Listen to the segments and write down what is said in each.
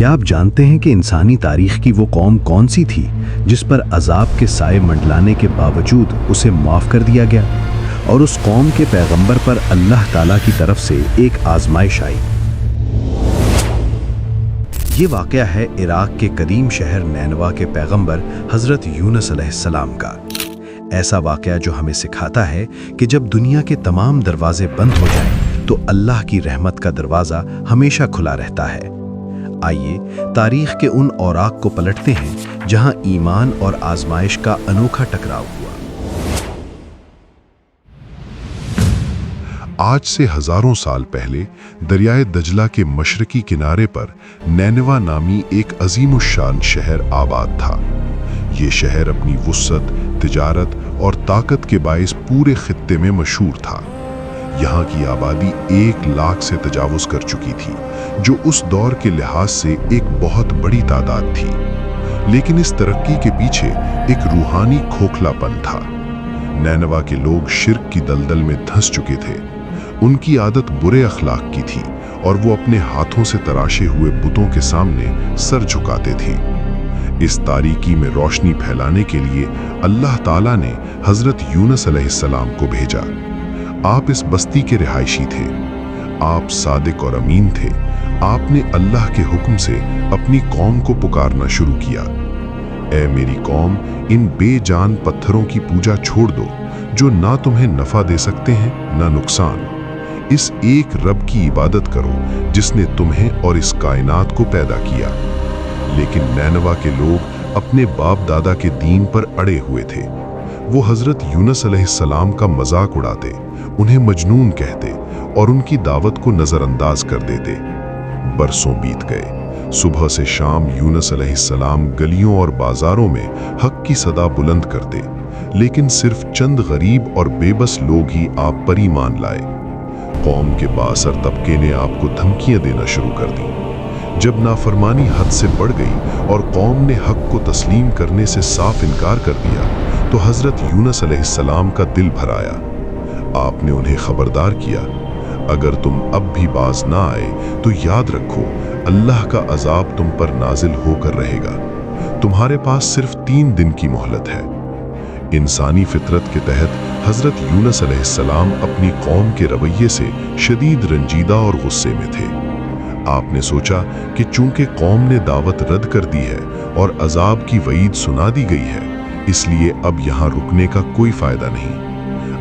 کیا آپ جانتے ہیں کہ انسانی تاریخ کی وہ قوم کون سی تھی جس پر عذاب کے سائے منڈلانے کے باوجود اسے معاف کر دیا گیا؟ اور اس قوم کے پیغمبر پر اللہ تعالیٰ کی طرف سے ایک آزمائش آئی۔ یہ واقعہ ہے عراق کے قدیم شہر نینوا کے پیغمبر حضرت یونس علیہ السلام کا۔ ایسا واقعہ جو ہمیں سکھاتا ہے کہ جب دنیا کے تمام دروازے بند ہو جائیں تو اللہ کی رحمت کا دروازہ ہمیشہ کھلا رہتا ہے۔ آئیے تاریخ کے ان اوراق کو پلٹتے ہیں جہاں ایمان اور آزمائش کا انوکھا ٹکراؤ ہوا۔ آج سے ہزاروں سال پہلے دریائے دجلہ کے مشرقی کنارے پر نینوا نامی ایک عظیم الشان شہر آباد تھا۔ یہ شہر اپنی وسعت، تجارت اور طاقت کے باعث پورے خطے میں مشہور تھا۔ یہاں کی آبادی 1 لاکھ سے تجاوز کر چکی تھی، جو اس دور کے لحاظ سے ایک بہت بڑی تعداد تھی۔ لیکن اس ترقی کے پیچھے ایک روحانی کھوکھلا پن تھا۔ نینوا کے لوگ شرک کی دلدل میں دھنس چکے تھے۔ ان کی عادت برے اخلاق کی تھی اور وہ اپنے ہاتھوں سے تراشے ہوئے بتوں کے سامنے سر جھکاتے تھے۔ اس تاریکی میں روشنی پھیلانے کے لیے اللہ تعالیٰ نے حضرت یونس علیہ السلام کو بھیجا۔ آپ اس بستی کے رہائشی تھے۔ آپ صادق اور امین تھے۔ آپ نے اللہ کے حکم سے اپنی قوم کو پکارنا شروع کیا۔ اے میری قوم، ان بے جان پتھروں کی پوجا چھوڑ دو جو نہ تمہیں نفع دے سکتے ہیں نہ نقصان۔ اس ایک رب کی عبادت کرو جس نے تمہیں اور اس کائنات کو پیدا کیا۔ لیکن نینوا کے لوگ اپنے باپ دادا کے دین پر اڑے ہوئے تھے۔ وہ حضرت یونس علیہ السلام کا مذاق اڑاتے، انہیں مجنون کہتے اور ان کی دعوت کو نظر انداز کر دیتے۔ برسوں بیت گئے۔ صبح سے شام یونس علیہ السلام گلیوں اور بازاروں میں حق کی صدا بلند کرتے، لیکن صرف چند غریب اور بے بس لوگ ہی آپ پر ایمان لائے۔ قوم کے بااثر طبقے نے آپ کو دھمکیاں دینا شروع کر دیں۔ جب نافرمانی حد سے بڑھ گئی اور قوم نے حق کو تسلیم کرنے سے صاف انکار کر دیا تو حضرت یونس علیہ السلام کا دل بھر آیا۔ آپ نے انہیں خبردار کیا، اگر تم اب بھی باز نہ آئے تو یاد رکھو اللہ کا عذاب تم پر نازل ہو کر رہے گا۔ تمہارے پاس صرف 3 دن کی مہلت ہے۔ انسانی فطرت کے تحت حضرت یونس علیہ السلام اپنی قوم کے رویے سے شدید رنجیدہ اور غصے میں تھے۔ آپ نے سوچا کہ چونکہ قوم نے دعوت رد کر دی ہے اور عذاب کی وعید سنا دی گئی ہے، اس لیے اب یہاں رکنے کا کوئی فائدہ نہیں۔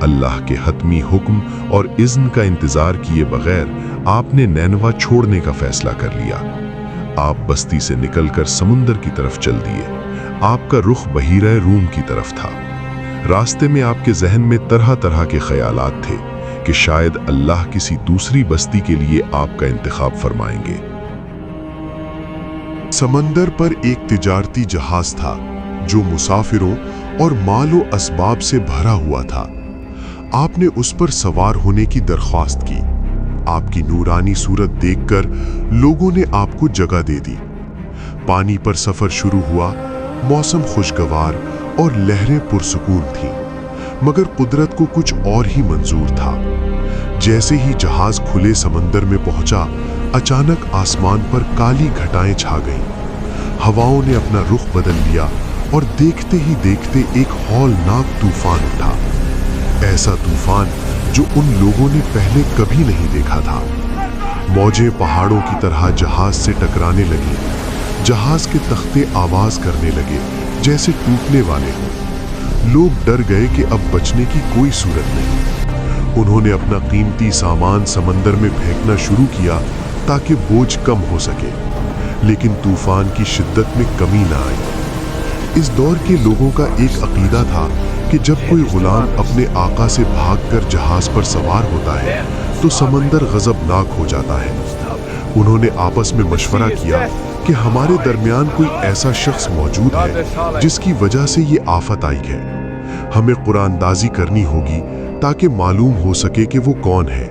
اللہ کے حتمی حکم اور اذن کا انتظار کیے بغیر آپ نے نینوا چھوڑنے کا فیصلہ کر لیا۔ آپ بستی سے نکل کر سمندر کی طرف چل دیے۔ آپ کا رخ بحیرہ روم کی طرف تھا۔ راستے میں آپ کے ذہن میں طرح طرح کے خیالات تھے کہ شاید اللہ کسی دوسری بستی کے لیے آپ کا انتخاب فرمائیں گے۔ سمندر پر ایک تجارتی جہاز تھا جو مسافروں اور مال و اسباب سے بھرا ہوا تھا۔ آپ نے اس پر سوار ہونے کی درخواست کی۔ آپ کی نورانی صورت دیکھ کر لوگوں نے آپ کو جگہ دے دی۔ پانی پر سفر شروع ہوا۔ موسم خوشگوار اور لہریں پرسکون تھیں، مگر قدرت کو کچھ اور ہی منظور تھا۔ جیسے ہی جہاز کھلے سمندر میں پہنچا، اچانک آسمان پر کالی گھٹائیں چھا گئیں۔ ہواؤں نے اپنا رخ بدل لیا اور دیکھتے ہی دیکھتے ایک ہولناک طوفان اٹھا۔ ایسا طوفان جو ان لوگوں نے پہلے کبھی نہیں دیکھا تھا۔ موجیں پہاڑوں کی طرح جہاز سے ٹکرانے لگیں۔ جہاز کے تختے آواز کرنے لگے جیسے ٹوٹنے والے ہوں۔ لوگ ڈر گئے کہ اب بچنے کی کوئی صورت نہیں۔ انہوں نے اپنا قیمتی سامان سمندر میں پھینکنا شروع کیا تاکہ بوجھ کم ہو سکے، لیکن طوفان کی شدت میں کمی نہ آئی۔ اس دور کے لوگوں کا ایک عقیدہ تھا کہ جب کوئی غلام اپنے آقا سے بھاگ کر جہاز پر سوار ہوتا ہے تو سمندر غضبناک ہو جاتا ہے۔ انہوں نے آپس میں مشورہ کیا کہ ہمارے درمیان کوئی ایسا شخص موجود ہے جس کی وجہ سے یہ آفت آئی ہے۔ ہمیں قرآن دازی کرنی ہوگی تاکہ معلوم ہو سکے کہ وہ کون ہے،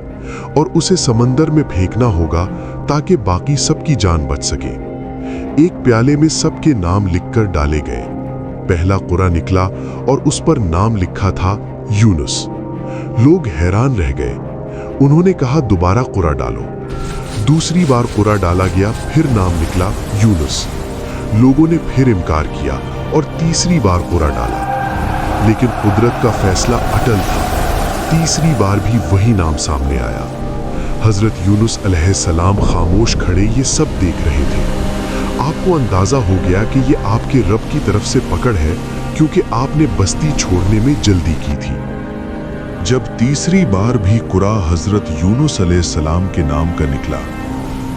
اور اسے سمندر میں پھینکنا ہوگا تاکہ باقی سب کی جان بچ سکے۔ ایک پیالے میں سب کے نام لکھ کر ڈالے گئے۔ پہلا قرآن نکلا اور اس پر نام لکھا تھا یونس۔ لوگ حیران رہ گئے۔ انہوں نے کہا دوبارہ قرآن ڈالو۔ दूसरी बार कुरा डाला गया, फिर नाम निकला यूनुस। लोगों ने फिर इनकार किया और तीसरी बार कुरा डाला, लेकिन कुदरत का फैसला अटल था। तीसरी बार भी वही नाम सामने आया। हजरत यूनुस अलैहिस्सलाम खामोश खड़े ये सब देख रहे थे। आपको अंदाजा हो गया कि ये आपके रब की तरफ से पकड़ है, क्योंकि आपने बस्ती छोड़ने में जल्दी की थी। जब तीसरी बार भी कुरा हजरत यूनुस अलैहिस्सलाम के नाम का निकला,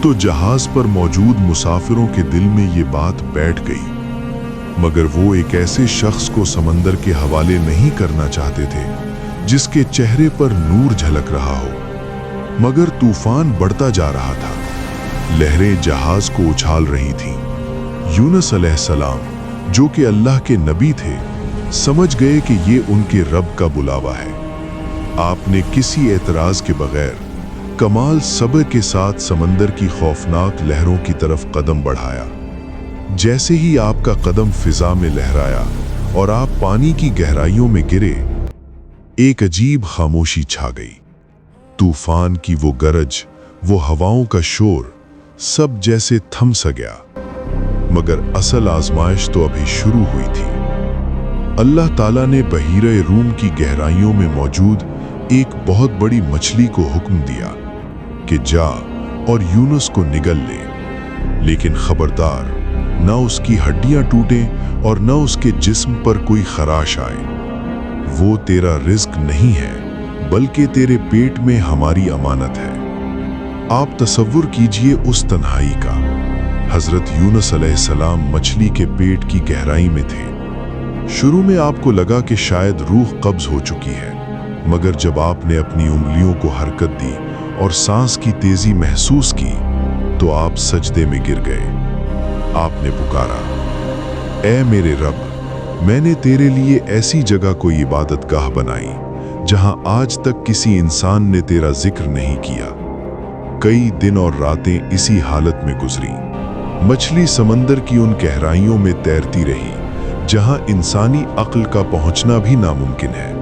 तो जहाज पर मौजूद मुसाफिरों के दिल में ये बात बैठ गई। मगर वो एक ऐसे शख्स को समंदर के हवाले नहीं करना चाहते थे जिसके चेहरे पर नूर झलक रहा हो। मगर तूफान बढ़ता जा रहा था, लहरें जहाज को उछाल रही थीं। यूनुस अलैहिस्सलाम, जो कि अल्लाह के नबी थे, समझ गए कि ये उनके रब का बुलावा है। आपने किसी एतराज के बगैर कमाल सब्र के साथ समंदर की खौफनाक लहरों की तरफ कदम बढ़ाया। जैसे ही आपका कदम फिजा में लहराया और आप पानी की गहराइयों में गिरे, एक अजीब खामोशी छा गई। तूफान की वो गरज, वो हवाओं का शोर, सब जैसे थम सा गया। मगर असल आजमाइश तो अभी शुरू हुई थी। अल्लाह ताला ने बहीरे रूम की गहराइयों में मौजूद एक बहुत बड़ी मछली को हुक्म दिया कि जा और यूनुस को निगल ले, लेकिन खबरदार, न उसकी हड्डियां टूटें और न उसके जिस्म पर कोई खराश आए। वो तेरा रिज्क नहीं है, बल्कि तेरे पेट में हमारी अमानत है। आप तसव्वुर कीजिए उस तन्हाई का। हजरत यूनुस अलैहिस्सलाम मछली के पेट की गहराई में थे। शुरू में आपको लगा कि शायद रूह कब्ज हो चुकी है, मगर जब आपने अपनी उंगलियों को हरकत दी और सांस की तेजी महसूस की, तो आप सजदे में गिर गए। आपने पुकारा, ऐ मेरे रब, मैंने तेरे लिए ऐसी जगह कोई इबादतगाह बनाई जहां आज तक किसी इंसान ने तेरा जिक्र नहीं किया। कई दिन और रातें इसी हालत में गुजरी। मछली समंदर की उन गहराइयों में तैरती रही जहां इंसानी अक्ल का पहुंचना भी नामुमकिन है।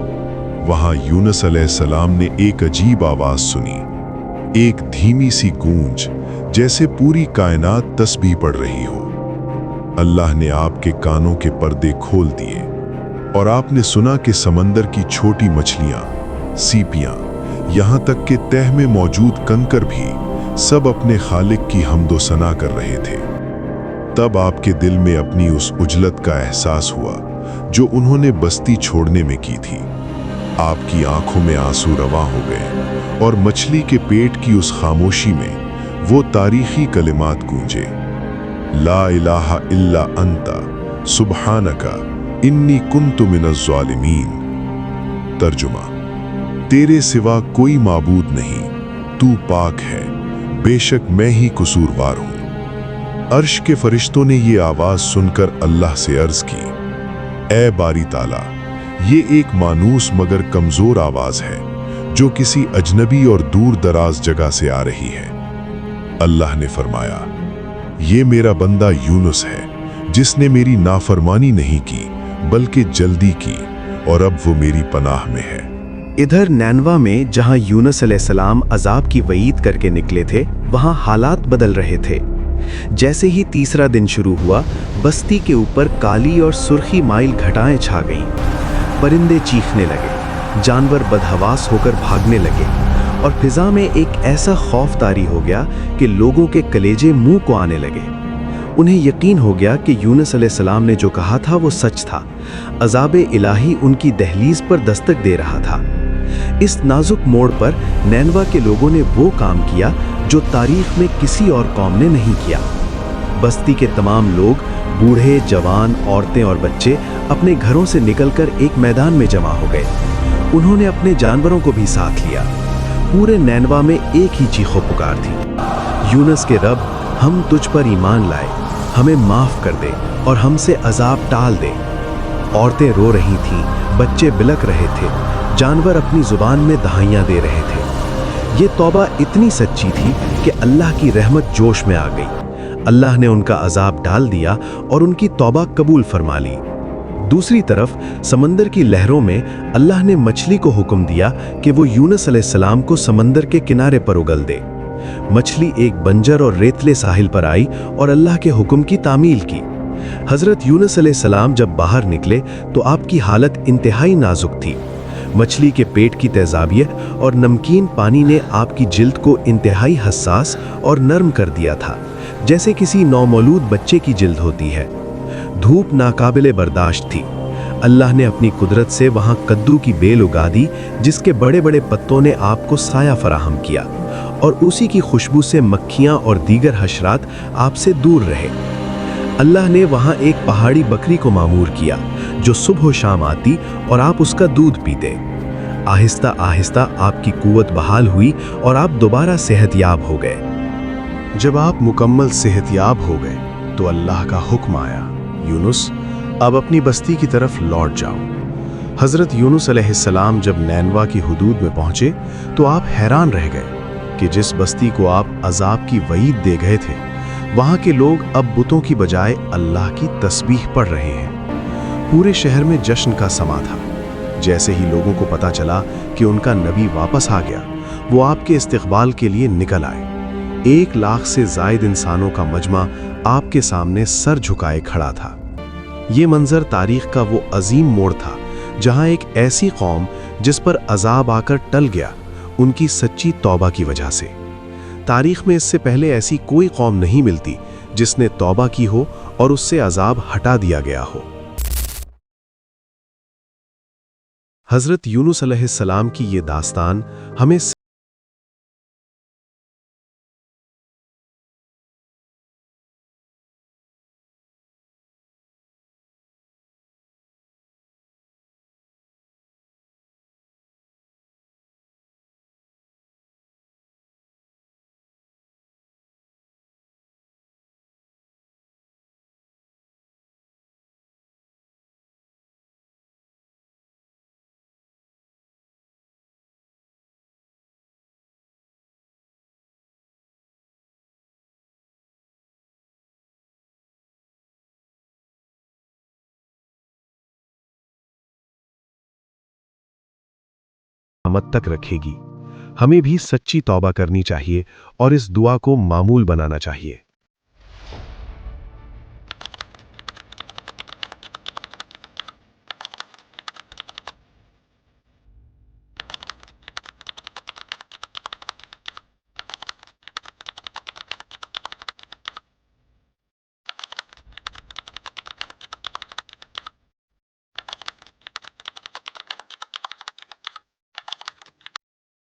वहां यूनुस अलैहिस्सलाम ने एक अजीब आवाज सुनी, एक धीमी सी गूंज, जैसे पूरी कायनात तस्बीह पढ़ रही हो। अल्लाह ने आपके कानों के पर्दे खोल दिए और आपने सुना कि समंदर की छोटी मछलियां, सीपियां, यहां तक कि तह में मौजूद कंकर भी सब अपने खालिक की हम्दो सना कर रहे थे। तब आपके दिल में अपनी उस उजलत का एहसास हुआ जो उन्होंने बस्ती छोड़ने में की थी। आपकी आंखों में आंसू रवां हो गए और मछली के पेट की उस खामोशी में वो तारीखी कलिमात गूंजे, ला इलाहा इल्ला अंता सुब्हानका इन्नी कुन्तु मिनज़ ज़ालिमीन। तर्जुमा, तेरे सिवा कोई माबूद नहीं, तू पाक है, बेशक मैं ही कसूरवार हूं। अर्श के फरिश्तों ने ये आवाज सुनकर अल्लाह से अर्ज की, ऐ बारी ताला, ये एक मानूस मगर कमजोर आवाज है जो किसी अजनबी और दूर दराज जगह से आ रही है। अल्लाह ने फरमाया, ये मेरा बंदा यूनुस है जिसने मेरी नाफरमानी नहीं की बल्कि जल्दी की, और अब वो मेरी पनाह में है। इधर नैनवा में जहां यूनुस अलैहिस्सलाम अजाब की वईद करके निकले थे, वहां हालात बदल रहे थे। जैसे ही तीसरा दिन शुरू हुआ, बस्ती के ऊपर काली और सुर्खी माइल घटाएं छा गईं। परिंदे चीखने लगे, जानवर बदहवास होकर भागने लगे और फिजा में एक ऐसा खौफ तारी हो गया कि लोगों के कलेजे मुंह को आने लगे। उन्हें यकीन हो गया कि यूनुस अलैहिस्सलाम ने जो कहा था वो सच था। अज़ाब इलाही उनकी दहलीज पर दस्तक दे रहा था। इस नाजुक मोड़ पर नैनवा के लोगों ने वो काम किया जो तारीख में किसी और कौम ने नहीं किया। बस्ती के तमाम लोग, बूढ़े, जवान, औरतें और बच्चे अपने घरों से निकलकर एक मैदान में जमा हो गए। उन्होंने अपने जानवरों को भी साथ लिया। पूरे नैनवा में एक ही चीखो पुकार थी, यूनुस के रब, हम तुझ पर ईमान लाए, हमें माफ कर दे और हमसे अजाब टाल दे। औरतें रो रही थीं, बच्चे बिलक रहे थे, जानवर अपनी जुबान में दहाइयाँ दे रहे थे। ये तौबा इतनी सच्ची थी कि अल्लाह की रहमत जोश में आ गई। अल्लाह ने उनका अजाब डाल दिया और उनकी तौबा कबूल फरमा ली। दूसरी तरफ समंदर की लहरों में अल्लाह ने मछली को हुक्म दिया कि वो यूनुस अलैहिस्सलाम को समंदर के किनारे पर उगल दे। मछली एक बंजर और रेतले साहिल पर आई और अल्लाह के हुक्म की तामील की। हज़रत यूनुस अलैहिस्सलाम जब बाहर निकले तो आपकी हालत इंतहाई नाजुक थी। मछली के पेट की तेजाबियत और नमकीन पानी ने आपकी जिल्द को इंतहाई हसास और नरम कर दिया था, जैसे किसी नौमौलूद बच्चे की जिल्द होती है। धूप नाकाबिले बर्दाश्त थी। अल्लाह ने अपनी कुदरत से वहाँ कद्दू की बेल उगा दी, जिसके बड़े बड़े पत्तों ने आपको साया फराहम किया, और उसी की खुशबू से मक्खियाँ और दीगर हशरात आपसे दूर रहे। अल्लाह ने वहाँ एक पहाड़ी बकरी को मामूर किया, जो सुबह शाम आती और आप उसका दूध पीते। आहिस्ता आहिस्ता आपकी कुव्वत बहाल हुई और आप दोबारा सेहतयाब हो गए। जब आप मुकम्मल सेहतयाब हो गए तो अल्लाह का हुक्म आया, यूनुस अब अपनी बस्ती की तरफ लौट जाओ। हज़रत यूनुस अलैहिस्सलाम जब नैनवा की हुदूद में पहुंचे तो आप हैरान रह गए कि जिस बस्ती को आप अजाब की वईद दे गए थे, वहाँ के लोग अब बुतों की बजाय अल्लाह की तस्बीह पढ़ रहे हैं। पूरे शहर में जश्न का समा था। जैसे ही लोगों को पता चला कि उनका नबी वापस आ गया, वो आपके इस्तकबाल के लिए निकल आए। 1 लाख से ज़ायद इंसानों का मजमा आपके सामने सर झुकाए खड़ा था। ये मंजर तारीख का वो अजीम मोड़ था जहां एक ऐसी कौम जिस पर अजाब आकर टल गया, उनकी सच्ची तौबा की वजह से। तारीख में इससे पहले ऐसी कोई कौम नहीं मिलती जिसने तौबा की हो और उससे अजाब हटा दिया गया हो। हज़रत यूनुस अलैहिस्सलाम की ये दास्तान हमें क़यामत तक रखेगी। हमें भी सच्ची तौबा करनी चाहिए और इस दुआ को मामूल बनाना चाहिए।